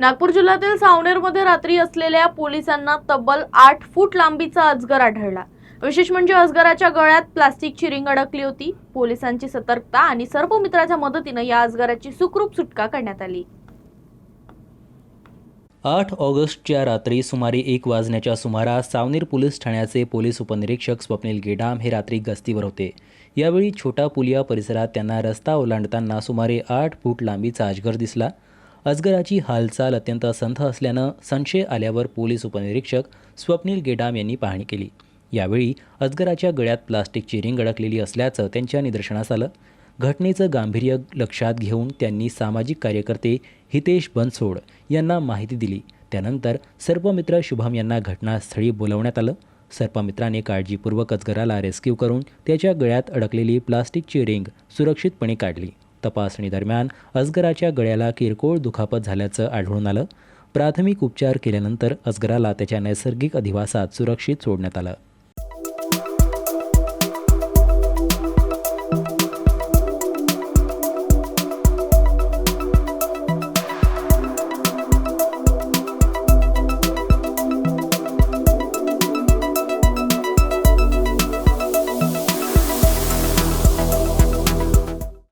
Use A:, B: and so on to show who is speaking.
A: नागपूर जिल्ह्यातील सावनेरमध्ये रात्री असलेल्या पोलिसांना तब्बल 8 फूट लांबीचा अजगर आढळला। विशेष म्हणजे अजगराच्या गळ्यात प्लास्टिकची रिंग अडकली होती। पोलिसांची सतर्कता आणि सर्पमित्राच्या मदतीने या अजगराची सुखरूप सुटका करण्यात आली।
B: 8 ऑगस्टच्या रात्री सुमारे 1 वाजण्याच्या सुमारास सावनेर पोलीस ठाण्याचे पोलीस उपनिरीक्षक स्वप्नील गेडाम हे रात्री गस्तीवर होते। यावेळी छोटा पुलिया परिसरात त्यांना रस्ता ओलांडताना सुमारे 8 फूट लांबीचा अजगर दिसला। अजगराची हालचाल अत्यंत संथ असल्यानं संशय आल्यावर पोलीस उपनिरीक्षक स्वप्नील गेडाम यांनी पाहणी केली। यावेळी अजगराच्या गळ्यात प्लास्टिकची रिंग अडकलेली असल्याचं त्यांच्या निदर्शनास आलं। घटनेचं गांभीर्य लक्षात घेऊन त्यांनी सामाजिक कार्यकर्ते हितेश बनसोड यांना माहिती दिली। त्यानंतर सर्पमित्र शुभम यांना घटनास्थळी बोलवण्यात आलं। सर्पमित्राने काळजीपूर्वक अजगराला रेस्क्यू करून त्याच्या गळ्यात अडकलेली प्लास्टिकची रिंग सुरक्षितपणे काढली। तपासणी दरम्यान अजगराच्या गळ्याला किरकोळ दुखापत झाल्याचं आढळून आलं। प्राथमिक उपचार केल्यानंतर अजगराला त्याच्या नैसर्गिक अधिवासात सुरक्षित सोडण्यात आलं।